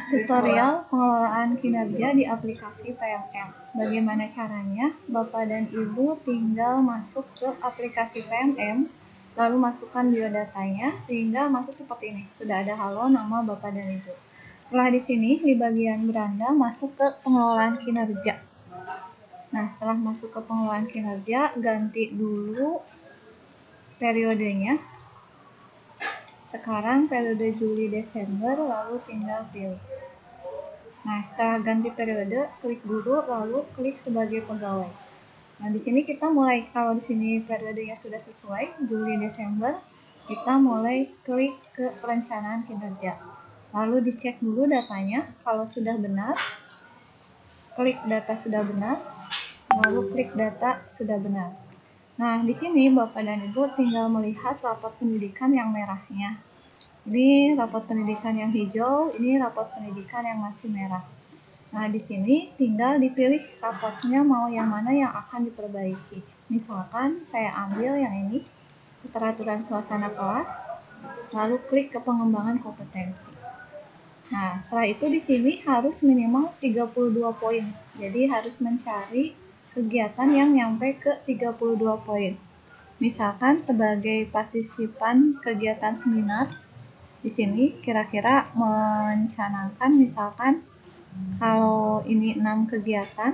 Tutorial pengelolaan kinerja di aplikasi PMM. Bagaimana caranya? Bapak dan Ibu tinggal masuk ke aplikasi PMM, lalu masukkan biodatanya sehingga masuk seperti ini. Sudah ada halo, nama Bapak dan Ibu. Setelah di sini, di bagian beranda masuk ke pengelolaan kinerja. Nah, setelah masuk ke pengelolaan kinerja, ganti dulu periodenya. Sekarang periode Juli Desember, lalu tinggal pilih. Nah, setelah ganti periode, klik dulu, lalu klik sebagai pegawai. Nah, di sini kita mulai, kalau di sini periodenya sudah sesuai, Juli Desember, kita mulai klik ke perencanaan kinerja. Lalu dicek dulu datanya, kalau sudah benar, klik data sudah benar, lalu klik data sudah benar. Nah, di sini Bapak dan Ibu tinggal melihat rapot pendidikan yang merahnya. Ini rapot pendidikan yang hijau, ini rapot pendidikan yang masih merah. Nah, di sini tinggal dipilih rapotnya mau yang mana yang akan diperbaiki. Misalkan saya ambil yang ini, keteraturan suasana kelas, lalu klik ke pengembangan kompetensi. Nah, setelah itu di sini harus minimal 32 poin. Jadi harus mencari kegiatan yang nyampe ke 32 poin. Misalkan sebagai partisipan kegiatan seminar, di sini kira-kira mencanangkan misalkan kalau ini 6 kegiatan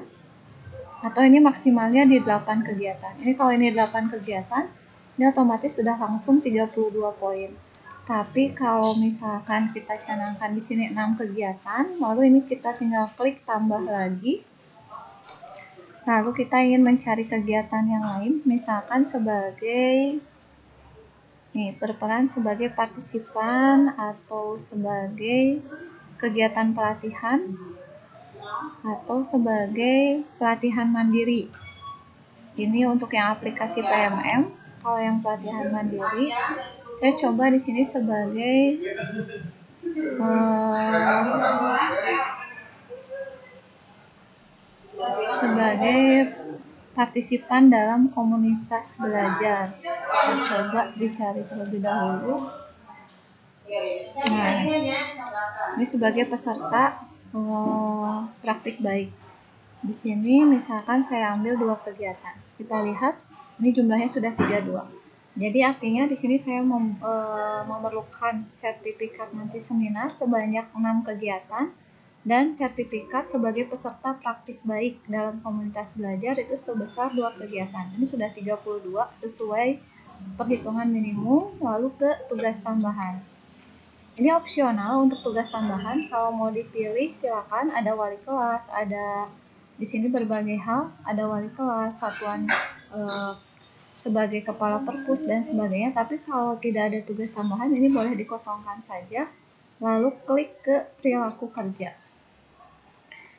atau ini maksimalnya di 8 kegiatan. Ini kalau ini 8 kegiatan, ini otomatis sudah langsung 32 poin. Tapi kalau misalkan kita canangkan di sini 6 kegiatan, lalu ini kita tinggal klik tambah lagi. Lalu kita ingin mencari kegiatan yang lain, misalkan sebagai berperan sebagai partisipan atau sebagai kegiatan pelatihan atau sebagai pelatihan mandiri. Ini untuk yang aplikasi PMM. Kalau yang pelatihan mandiri, saya coba di sini sebagai partisipan dalam komunitas belajar. Saya coba dicari terlebih dahulu. Nah, ini sebagai peserta praktik baik. Di sini misalkan saya ambil 2 kegiatan. Kita lihat ini jumlahnya sudah 32. Jadi artinya di sini saya memerlukan sertifikat nanti seminar sebanyak 6 kegiatan dan sertifikat sebagai peserta praktik baik dalam komunitas belajar itu sebesar 2 kegiatan. Ini sudah 32 sesuai perhitungan minimum. Lalu ke tugas tambahan. Ini opsional untuk tugas tambahan. Kalau mau dipilih silakan, ada wali kelas, ada di sini berbagai hal, ada wali kelas, satuan sebagai kepala perpus dan sebagainya. Tapi kalau tidak ada tugas tambahan, ini boleh dikosongkan saja. Lalu klik ke perilaku kerja.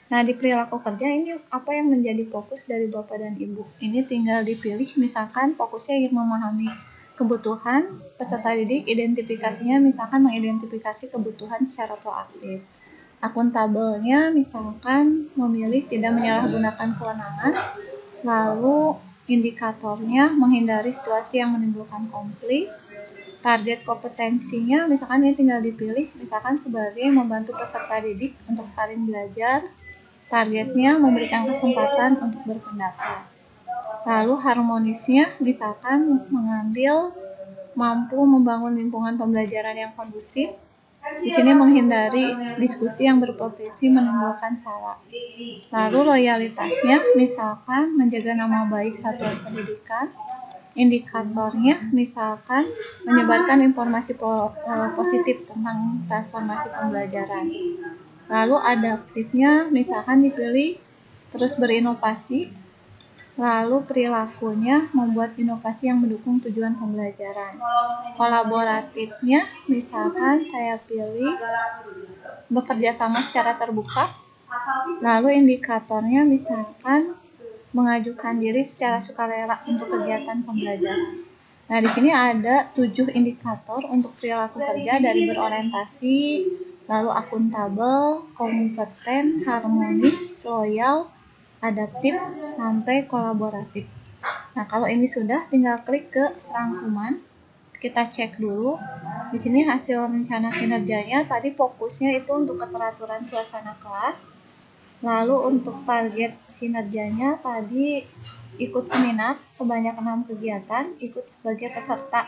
Nah, di perilaku kerja ini apa yang menjadi fokus dari Bapak dan Ibu? Ini tinggal dipilih, misalkan fokusnya ingin memahami kebutuhan peserta didik, identifikasinya misalkan mengidentifikasi kebutuhan secara proaktif. Akuntabelnya misalkan memilih tidak menyalahgunakan kewenangan, lalu indikatornya menghindari situasi yang menimbulkan konflik. Target kompetensinya misalkan ini tinggal dipilih, misalkan sebagai membantu peserta didik untuk saling belajar. Targetnya memberikan kesempatan untuk berpendapat. Lalu harmonisnya misalkan mengambil mampu membangun lingkungan pembelajaran yang kondusif. Di sini menghindari diskusi yang berpotensi menimbulkan salah. Lalu loyalitasnya misalkan menjaga nama baik satuan pendidikan. Indikatornya misalkan menyebarkan informasi positif tentang transformasi pembelajaran. Lalu adaptifnya misalkan dipilih terus berinovasi. Lalu perilakunya membuat inovasi yang mendukung tujuan pembelajaran. Kolaboratifnya misalkan saya pilih bekerja sama secara terbuka. Lalu indikatornya misalkan mengajukan diri secara sukarela untuk kegiatan pembelajaran. Nah, di sini ada 7 indikator untuk perilaku kerja dari berorientasi, lalu akuntabel, kompeten, harmonis, loyal, adaptif, sampai kolaboratif. Nah, kalau ini sudah, tinggal klik ke rangkuman. kita cek dulu. Di sini hasil rencana kinerjanya tadi fokusnya itu untuk keteraturan suasana kelas. Lalu untuk target kinerjanya tadi ikut seminar sebanyak 6 kegiatan, ikut sebagai peserta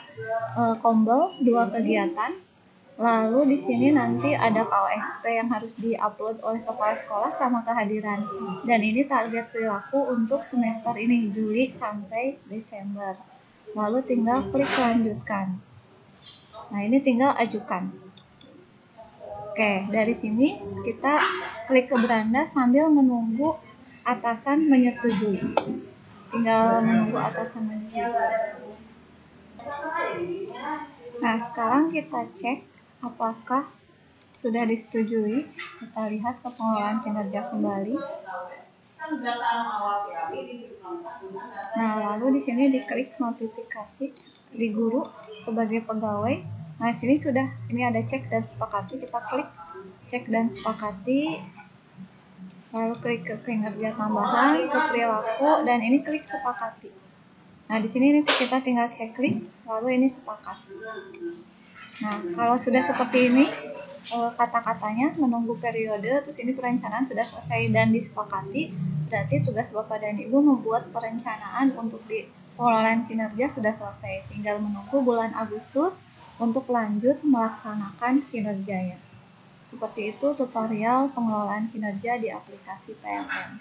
kombel 2 kegiatan. Lalu di sini nanti ada KOSP yang harus diupload oleh kepala sekolah sama kehadiran. Dan ini target perilaku untuk semester ini, Juli sampai Desember. Lalu tinggal klik lanjutkan. Nah, ini tinggal ajukan. Oke, dari sini kita klik ke beranda sambil menunggu atasan menyetujui. Tinggal menunggu atasan menyetujui. Nah, sekarang kita cek apakah sudah disetujui. Kita lihat ke pengelolaan kinerja kembali. Nah, lalu di sini diklik notifikasi di guru sebagai pegawai. Nah, di sini sudah, ini ada cek dan sepakati. Kita klik cek dan sepakati. Lalu klik ke kinerja tambahan, ke perilaku, dan ini klik sepakati. Nah, di sini kita tinggal checklist, lalu ini sepakat. Nah, kalau sudah seperti ini, kata-katanya menunggu periode, terus ini perencanaan sudah selesai dan disepakati, berarti tugas Bapak dan Ibu membuat perencanaan untuk di pengelolaan kinerja sudah selesai. Tinggal menunggu bulan Agustus untuk lanjut melaksanakan kinerjanya. Seperti itu tutorial pengelolaan kinerja di aplikasi PLN.